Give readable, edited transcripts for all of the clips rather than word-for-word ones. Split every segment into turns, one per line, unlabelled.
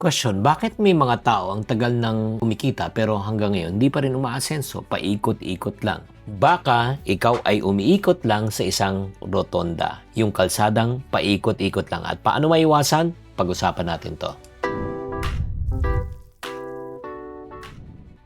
Question, bakit may mga tao ang tagal nang kumikita pero hanggang ngayon di pa rin umaasenso, paikot-ikot lang? Baka ikaw ay umiikot lang sa isang rotonda, yung kalsadang paikot-ikot lang. At paano maiwasan? Pag-usapan natin to.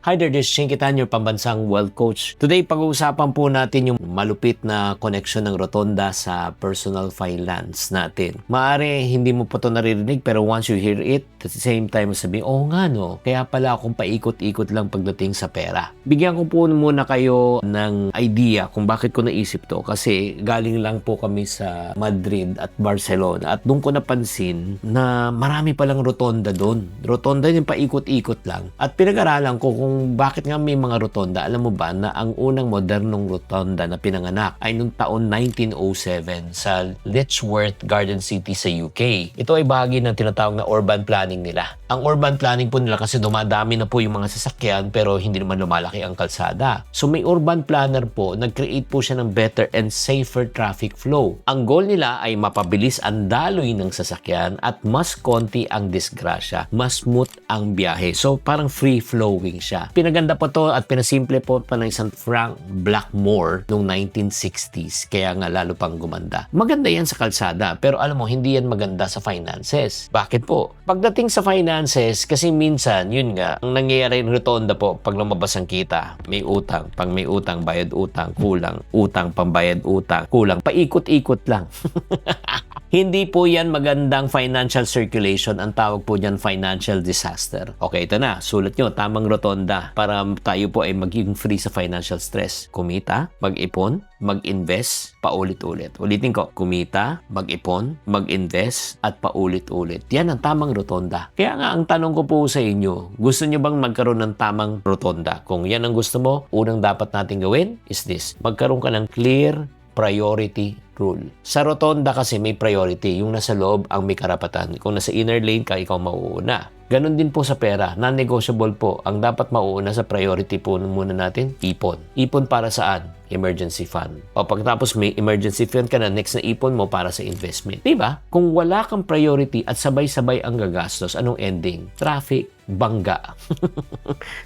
Hi there, this is Shane Kitan, your pambansang wealth coach. Today, pag-uusapan po natin yung malupit na connection ng rotonda sa personal finance natin. Maaari, hindi mo pa ito naririnig, pero once you hear it, at the same time, sabihin, oh nga no, kaya pala akong paikot-ikot lang pagdating sa pera. Bigyan ko po muna kayo ng idea kung bakit ko naisip to. Kasi galing lang po kami sa Madrid at Barcelona at doon ko napansin na marami palang rotonda doon. Rotonda yung paikot-ikot lang. At pinag-aralan ko kung bakit nga may mga rotonda. Alam mo ba na ang unang modernong rotonda na pinanganak ay noong taon 1907 sa Letchworth Garden City sa UK. Ito ay bahagi ng tinatawag na urban planning nila. Ang urban planning po nila kasi dumadami na po yung mga sasakyan pero hindi naman lumalaki ang kalsada. So may urban planner po, nag-create po siya ng better and safer traffic flow. Ang goal nila ay mapabilis ang daloy ng sasakyan at mas konti ang disgrasya, mas smooth ang biyahe. So parang free-flowing siya. Pinaganda po to at pinasimple po pa ng isang Frank Blackmore noong 1960s. Kaya nga lalo pang gumanda. Maganda yan sa kalsada pero alam mo, hindi yan maganda sa finances. Bakit po? Pagdating sa finances, kasi minsan, yun nga, ang nangyayari ng rotonda po, pag lumabas ang kita, may utang. Pag may utang, bayad utang, kulang. Utang, pambayad utang, kulang. Paikot-ikot lang. Hindi po yan magandang financial circulation. Ang tawag po dyan financial disaster. Okay, ito na. Sulat nyo, tamang rotonda para tayo po ay maging free sa financial stress. Kumita, mag-ipon, mag-invest, paulit-ulit. Ulitin ko, kumita, mag-ipon, mag-invest, at paulit-ulit. Yan ang tamang rotonda. Kaya nga, ang tanong ko po sa inyo, gusto nyo bang magkaroon ng tamang rotonda? Kung yan ang gusto mo, unang dapat natin gawin is this. Magkaroon ka ng clear priority rule. Sa rotonda kasi may priority. Yung nasa loob ang may karapatan. Kung nasa inner lane ka, ikaw mauuna. Ganon din po sa pera. Non-negotiable po. Ang dapat mauuna sa priority po muna natin, ipon. Ipon para saan? Emergency fund. O pagkatapos may emergency fund ka na, next na ipon mo para sa investment. Diba? Kung wala kang priority at sabay-sabay ang gagastos, anong ending? Traffic, bangga.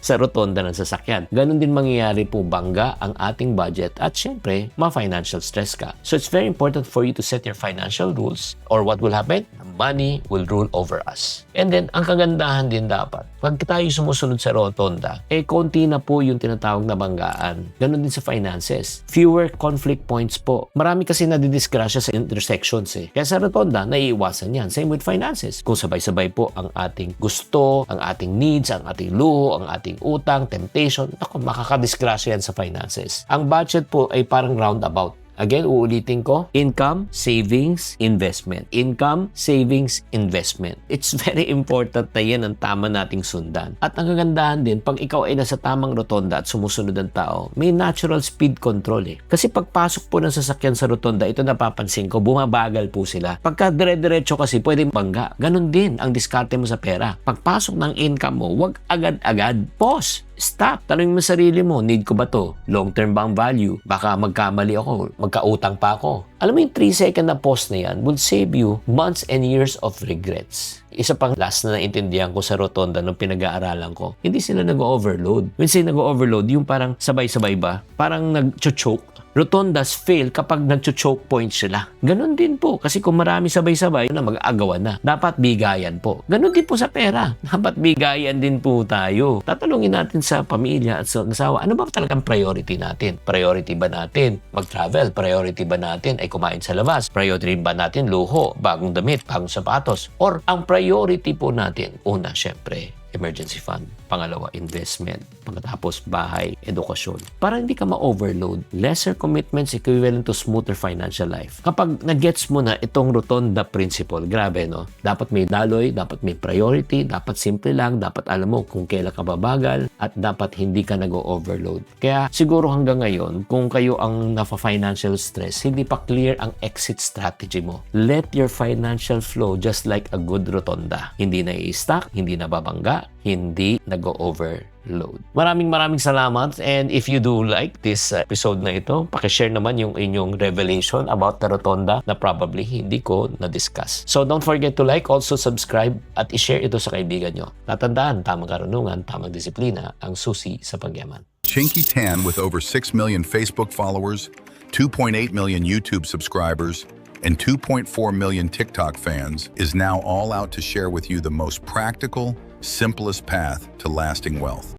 Sa rotonda ng sasakyan. Ganon din mangyayari po, bangga ang ating budget at syempre, ma-financial stress ka. So it's very important for you to set your financial rules or what will happen? Money will rule over us. And then, ang kagandahan din dapat, pag tayo sumusunod sa rotonda, konti na po yung tinatawag na banggaan. Ganon din sa finances. Fewer conflict points po. Marami kasi nadidisgrasya sa intersections Kaya sa rotonda, naiiwasan yan. Same with finances. Kung sabay-sabay po ang ating gusto, ang ating needs, ang ating luho, ang ating utang, temptation, makakadisgrasya yan sa finances. Ang budget po ay parang roundabout. Again, uulitin ko, income, savings, investment. Income, savings, investment. It's very important na yan ang tama nating sundan. At ang kagandahan din, pag ikaw ay nasa tamang rotonda at sumusunod ang tao, may natural speed control Kasi pagpasok po ng sasakyan sa rotonda, ito napapansin ko, bumabagal po sila. Pagka dire-diretso kasi, pwedeng bangga. Ganon din ang diskarte mo sa pera. Pagpasok ng income mo, wag agad-agad. Pause. Stop. Tanungin mo sarili mo, need ko ba to? Long-term ba ang value? Baka magkamali ako, magkautang pa ako. Alam mo yung 3-second na pause na yan would save you months and years of regrets. Isa pang last na naintindihan ko sa rotonda nung pinag-aaralan ko, hindi sila nag-overload. When say nag-overload, yung parang sabay-sabay ba? Parang nag-choke. Rotondas fail kapag nag-choke point sila. Ganon din po. Kasi kung marami sabay-sabay, na mag-aagawan na. Dapat bigayan po. Ganon din po sa pera. Dapat bigayan din po tayo. Tatanungin natin sa pamilya at sa asawa, ano ba talagang priority natin? Priority ba natin mag-travel? Priority ba natin ay kumain sa labas? Priority ba natin luho, bagong damit, bagong sapatos? Or ang priority po natin, una, syempre, emergency fund. Pangalawa, investment. Pagkatapos, bahay, edukasyon. Para hindi ka ma-overload, lesser commitments equivalent to smoother financial life. Kapag nag-gets mo na itong rotonda principle, grabe no? Dapat may daloy, dapat may priority, dapat simple lang, dapat alam mo kung kailan ka babagal, at dapat hindi ka nag-overload. Kaya siguro hanggang ngayon, kung kayo ang nafa-financial stress, hindi pa clear ang exit strategy mo. Let your financial flow just like a good rotonda. Hindi na i-stuck, hindi na babangga, kaya hindi nag-overload. Maraming salamat, and if you do like this episode na ito, pakishare naman yung inyong revelation about the rotonda na probably hindi ko na-discuss. So don't forget to like, also subscribe, at i-share ito sa kaibigan nyo. Tatandaan, tamang karunungan, tamang disiplina ang susi sa pagyaman.
Chinky Tan, with over 6 million Facebook followers, 2.8 million YouTube subscribers, and 2.4 million TikTok fans, is now all out to share with you the most practical, simplest path to lasting wealth.